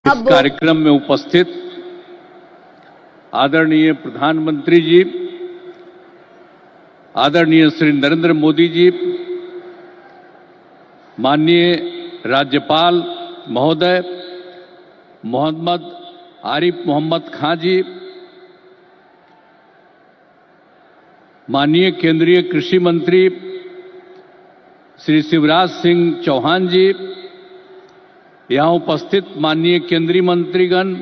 इस कार्यक्रम में उपस्थित आदरणीय प्रधानमंत्री जी, आदरणीय श्री नरेंद्र मोदी जी, माननीय राज्यपाल महोदय मोहम्मद आरिफ मोहम्मद खां जी, माननीय केंद्रीय कृषि मंत्री श्री शिवराज सिंह चौहान जी, यहां उपस्थित माननीय केंद्रीय मंत्रीगण,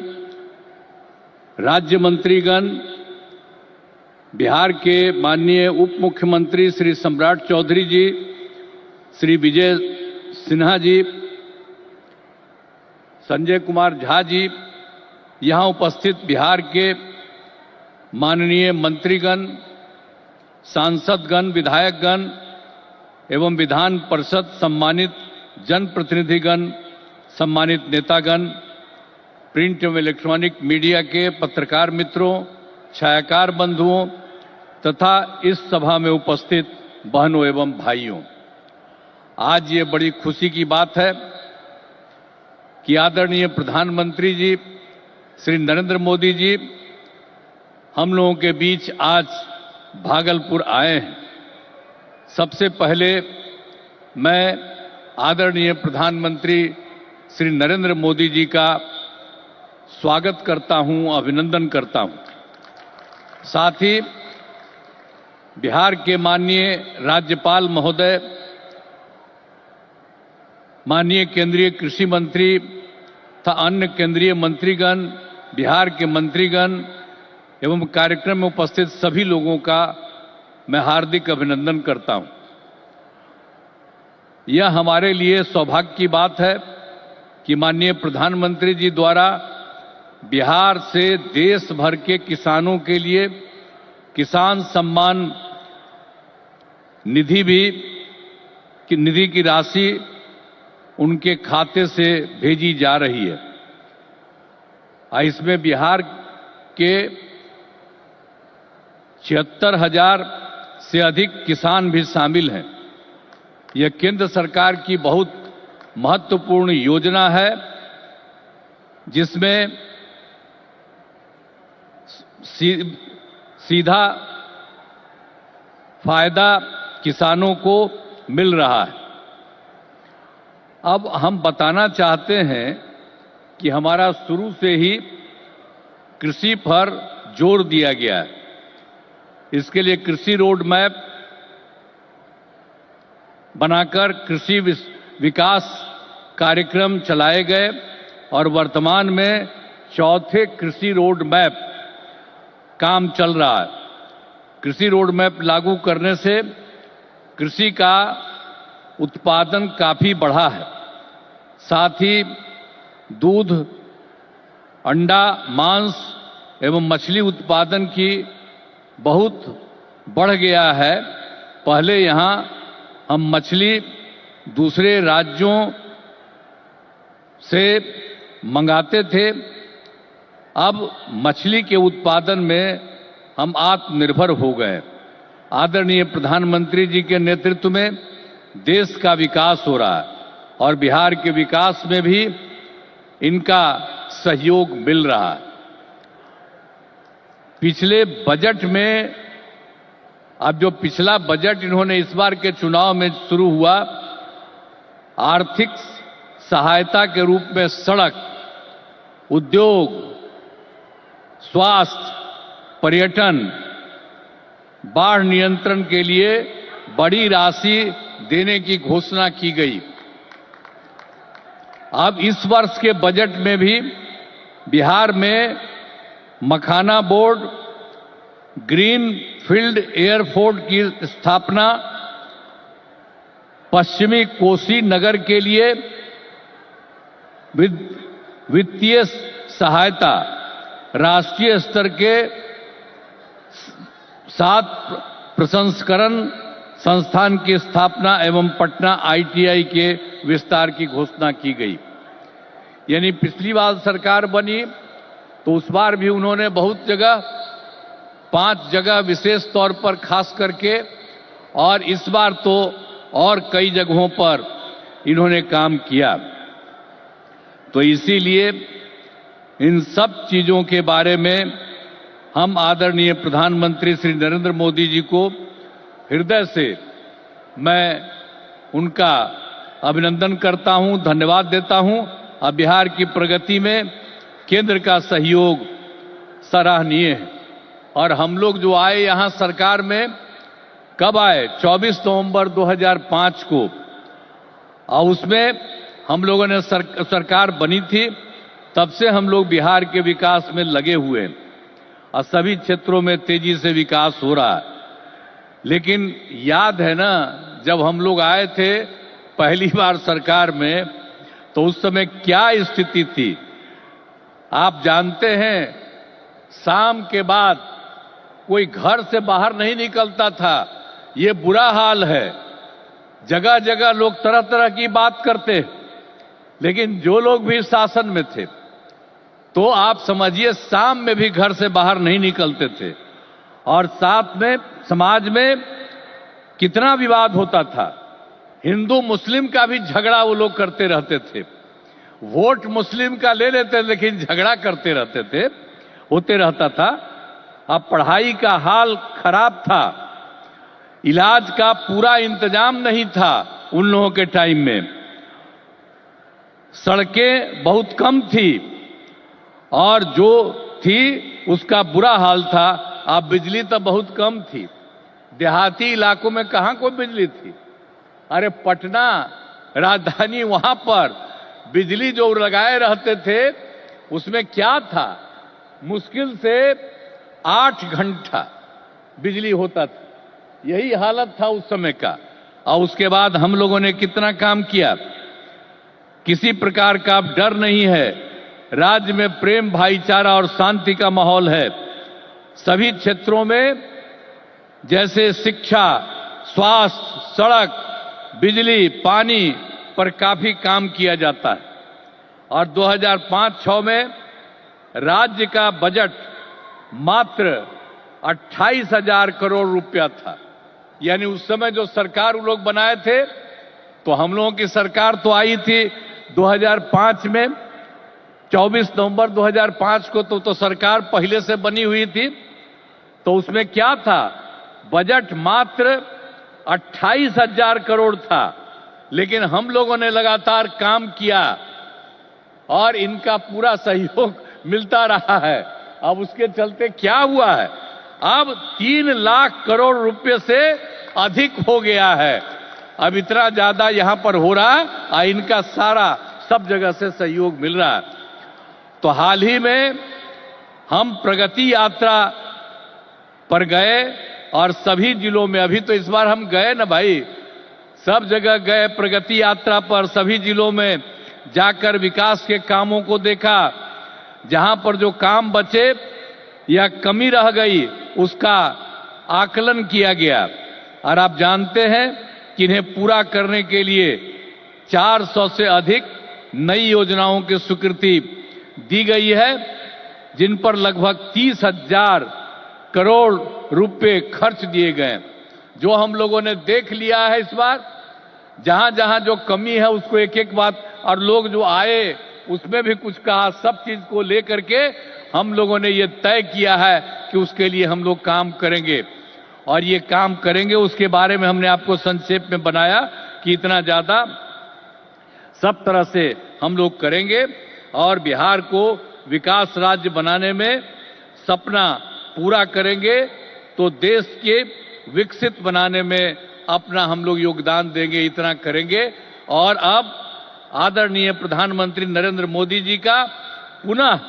राज्य मंत्रीगण, बिहार के माननीय उप मुख्यमंत्री श्री सम्राट चौधरी जी, श्री विजय सिन्हा जी, संजय कुमार झा जी, यहां उपस्थित बिहार के माननीय मंत्रीगण, सांसदगण, विधायकगण एवं विधान परिषद सम्मानित जनप्रतिनिधिगण, सम्मानित नेतागण, प्रिंट एवं इलेक्ट्रॉनिक मीडिया के पत्रकार मित्रों, छायाकार बंधुओं तथा इस सभा में उपस्थित बहनों एवं भाइयों, आज ये बड़ी खुशी की बात है कि आदरणीय प्रधानमंत्री जी श्री नरेंद्र मोदी जी हम लोगों के बीच आज भागलपुर आए हैं। सबसे पहले मैं आदरणीय प्रधानमंत्री श्री नरेंद्र मोदी जी का स्वागत करता हूं, अभिनंदन करता हूं। साथ ही बिहार के माननीय राज्यपाल महोदय, माननीय केंद्रीय कृषि मंत्री तथा अन्य केंद्रीय मंत्रीगण, बिहार के मंत्रीगण एवं कार्यक्रम में उपस्थित सभी लोगों का मैं हार्दिक अभिनंदन करता हूं। यह हमारे लिए सौभाग्य की बात है कि माननीय प्रधानमंत्री जी द्वारा बिहार से देश भर के किसानों के लिए किसान सम्मान निधि की राशि उनके खाते से भेजी जा रही है। इसमें बिहार के 76,000 से अधिक किसान भी शामिल हैं। यह केंद्र सरकार की बहुत महत्वपूर्ण योजना है जिसमें सीधा फायदा किसानों को मिल रहा है। अब हम बताना चाहते हैं कि हमारा शुरू से ही कृषि पर जोर दिया गया है। इसके लिए कृषि रोड मैप बनाकर कृषि विकास कार्यक्रम चलाए गए और वर्तमान में चौथे कृषि रोड मैप काम चल रहा है। कृषि रोड मैप लागू करने से कृषि का उत्पादन काफी बढ़ा है। साथ ही दूध, अंडा, मांस एवं मछली उत्पादन की बहुत बढ़ गया है। पहले यहां हम मछली दूसरे राज्यों से मंगाते थे, अब मछली के उत्पादन में हम आत्मनिर्भर हो गए। आदरणीय प्रधानमंत्री जी के नेतृत्व में देश का विकास हो रहा है और बिहार के विकास में भी इनका सहयोग मिल रहा है। पिछले बजट में, अब जो पिछला बजट इन्होंने इस बार के चुनाव में शुरू हुआ, आर्थिक सहायता के रूप में सड़क, उद्योग, स्वास्थ्य, पर्यटन, बाढ़ नियंत्रण के लिए बड़ी राशि देने की घोषणा की गई। अब इस वर्ष के बजट में भी बिहार में मखाना बोर्ड, ग्रीन फील्ड एयरपोर्ट की स्थापना, पश्चिमी कोसी नगर के लिए वित्तीय सहायता, राष्ट्रीय स्तर के 7 प्रसंस्करण संस्थान की स्थापना एवं पटना ITI के विस्तार की घोषणा की गई। यानी पिछली बार सरकार बनी तो उस बार भी उन्होंने बहुत जगह, 5 जगह विशेष तौर पर खास करके, और इस बार तो और कई जगहों पर इन्होंने काम किया। तो इसीलिए इन सब चीजों के बारे में हम आदरणीय प्रधानमंत्री श्री नरेंद्र मोदी जी को हृदय से मैं उनका अभिनंदन करता हूं, धन्यवाद देता हूं। और बिहार की प्रगति में केंद्र का सहयोग सराहनीय है। और हम लोग जो आए यहां सरकार में, कब आए? 24 नवंबर 2005 को, और उसमें हम लोगों ने सरकार बनी थी। तब से हम लोग बिहार के विकास में लगे हुए हैं और सभी क्षेत्रों में तेजी से विकास हो रहा है। लेकिन याद है ना, जब हम लोग आए थे पहली बार सरकार में, तो उस समय क्या स्थिति थी आप जानते हैं। शाम के बाद कोई घर से बाहर नहीं निकलता था, ये बुरा हाल है। जगह जगह लोग तरह तरह की बात करते, लेकिन जो लोग भी शासन में थे, तो आप समझिए शाम में भी घर से बाहर नहीं निकलते थे। और साथ में समाज में कितना विवाद होता था। हिंदू मुस्लिम का भी झगड़ा वो लोग करते रहते थे। वोट मुस्लिम का ले लेते, लेकिन झगड़ा करते रहते थे, होते रहता था। अब पढ़ाई का हाल खराब था, इलाज का पूरा इंतजाम नहीं था उन लोगों के टाइम में। सड़कें बहुत कम थी और जो थी उसका बुरा हाल था। अब बिजली तो बहुत कम थी, देहाती इलाकों में कहां कोई बिजली थी। अरे पटना राजधानी, वहां पर बिजली जो लगाए रहते थे उसमें क्या था, मुश्किल से 8 घंटा बिजली होता था। यही हालत था उस समय का। और उसके बाद हम लोगों ने कितना काम किया, किसी प्रकार का डर नहीं है। राज्य में प्रेम, भाईचारा और शांति का माहौल है। सभी क्षेत्रों में जैसे शिक्षा, स्वास्थ्य, सड़क, बिजली, पानी पर काफी काम किया जाता है। और 2005-06 में राज्य का बजट मात्र 28,000 करोड़ रुपया था। यानी उस समय जो सरकार वो लोग बनाए थे, तो हम लोगों की सरकार तो आई थी 2005 में, 24 नवंबर 2005 को तो सरकार पहले से बनी हुई थी। तो उसमें क्या था, बजट मात्र 28,000 करोड़ था। लेकिन हम लोगों ने लगातार काम किया और इनका पूरा सहयोग मिलता रहा है। अब उसके चलते क्या हुआ है, अब 3 लाख करोड़ रुपए से अधिक हो गया है। अब इतना ज्यादा यहां पर हो रहा है और इनका सारा सब जगह से सहयोग मिल रहा है। तो हाल ही में हम प्रगति यात्रा पर गए और सभी जिलों में, अभी तो इस बार हम गए ना भाई, सब जगह गए प्रगति यात्रा पर, सभी जिलों में जाकर विकास के कामों को देखा। जहां पर जो काम बचे या कमी रह गई उसका आकलन किया गया। और आप जानते हैं कि इन्हें पूरा करने के लिए 400 से अधिक नई योजनाओं की स्वीकृति दी गई है, जिन पर लगभग 30,000 करोड़ रुपए खर्च दिए गए। जो हम लोगों ने देख लिया है इस बार, जहां जहां जो कमी है उसको एक एक बात, और लोग जो आए उसमें भी कुछ कहा, सब चीज को लेकर के हम लोगों ने ये तय किया है कि उसके लिए हम लोग काम करेंगे। और ये काम करेंगे उसके बारे में हमने आपको संक्षेप में बनाया कि इतना ज्यादा सब तरह से हम लोग करेंगे और बिहार को विकास राज्य बनाने में सपना पूरा करेंगे, तो देश के विकसित बनाने में अपना हम लोग योगदान देंगे, इतना करेंगे। और अब आदरणीय प्रधानमंत्री नरेंद्र मोदी जी का पुनः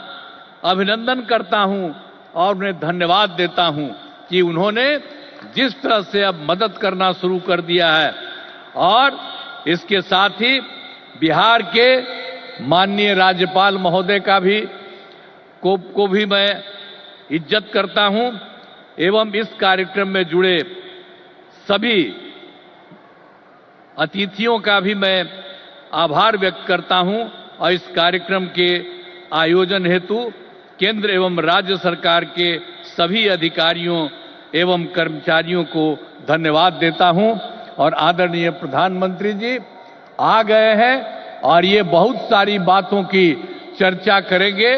अभिनंदन करता हूं और उन्हें धन्यवाद देता हूं कि उन्होंने जिस तरह से अब मदद करना शुरू कर दिया है। और इसके साथ ही बिहार के माननीय राज्यपाल महोदय का भी को भी मैं इज्जत करता हूं एवं इस कार्यक्रम में जुड़े सभी अतिथियों का भी मैं आभार व्यक्त करता हूं। और इस कार्यक्रम के आयोजन हेतु केंद्र एवं राज्य सरकार के सभी अधिकारियों एवं कर्मचारियों को धन्यवाद देता हूं। और आदरणीय प्रधानमंत्री जी आ गए हैं और ये बहुत सारी बातों की चर्चा करेंगे।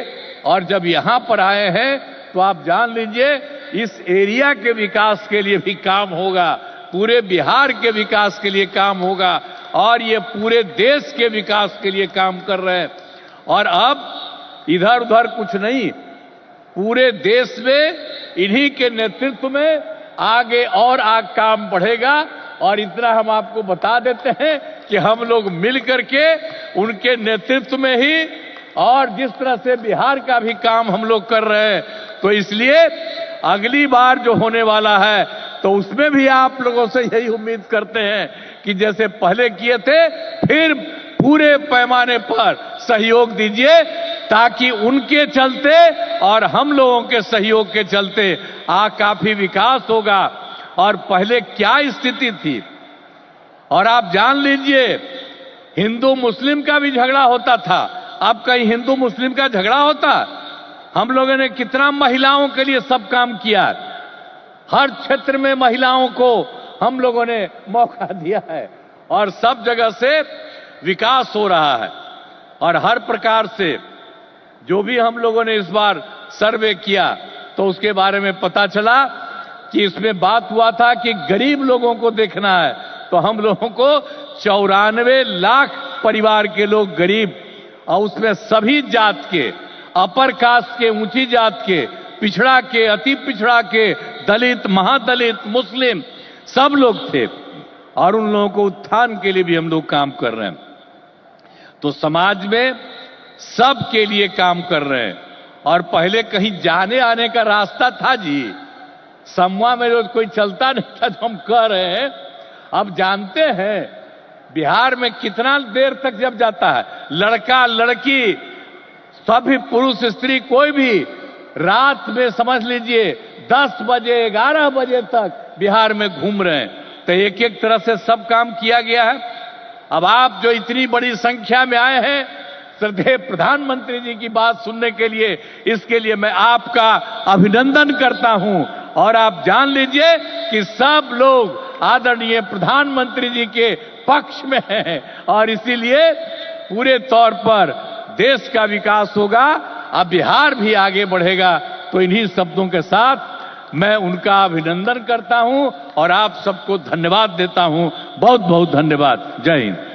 और जब यहां पर आए हैं तो आप जान लीजिए इस एरिया के विकास के लिए भी काम होगा, पूरे बिहार के विकास के लिए काम होगा और ये पूरे देश के विकास के लिए काम कर रहे हैं। और अब इधर उधर कुछ नहीं, पूरे देश में इन्हीं के नेतृत्व में आगे और काम बढ़ेगा। और इतना हम आपको बता देते हैं कि हम लोग मिल करके उनके नेतृत्व में ही और जिस तरह से बिहार का भी काम हम लोग कर रहे हैं, तो इसलिए अगली बार जो होने वाला है तो उसमें भी आप लोगों से यही उम्मीद करते हैं कि जैसे पहले किए थे फिर पूरे पैमाने पर सहयोग दीजिए, ताकि उनके चलते और हम लोगों के सहयोग के चलते काफी विकास होगा। और पहले क्या स्थिति थी, और आप जान लीजिए हिंदू मुस्लिम का भी झगड़ा होता था, अब कहीं हिंदू मुस्लिम का झगड़ा होता? हम लोगों ने कितना महिलाओं के लिए सब काम किया, हर क्षेत्र में महिलाओं को हम लोगों ने मौका दिया है और सब जगह से विकास हो रहा है। और हर प्रकार से जो भी हम लोगों ने इस बार सर्वे किया तो उसके बारे में पता चला कि इसमें बात हुआ था कि गरीब लोगों को देखना है, तो हम लोगों को 94 लाख परिवार के लोग गरीब, और उसमें सभी जात के, अपर कास्ट के, ऊंची जात के, पिछड़ा के, अति पिछड़ा के, दलित, महादलित, मुस्लिम, सब लोग थे और उन लोगों को उत्थान के लिए भी हम लोग काम कर रहे हैं। तो समाज में सब के लिए काम कर रहे हैं। और पहले कहीं जाने आने का रास्ता था जी, समूह में जो कोई चलता नहीं था तो हम कह रहे हैं, अब जानते हैं बिहार में कितना देर तक जब जाता है, लड़का लड़की सभी पुरुष स्त्री कोई भी रात में समझ लीजिए 10 बजे 11 बजे तक बिहार में घूम रहे हैं। तो एक एक तरह से सब काम किया गया है। अब आप जो इतनी बड़ी संख्या में आए हैं श्रद्धेय प्रधानमंत्री जी की बात सुनने के लिए, इसके लिए मैं आपका अभिनंदन करता हूं। और आप जान लीजिए कि सब लोग आदरणीय प्रधानमंत्री जी के पक्ष में हैं और इसीलिए पूरे तौर पर देश का विकास होगा, अब बिहार भी आगे बढ़ेगा। तो इन्हीं शब्दों के साथ मैं उनका अभिनंदन करता हूं और आप सबको धन्यवाद देता हूं। बहुत बहुत धन्यवाद। जय हिंद।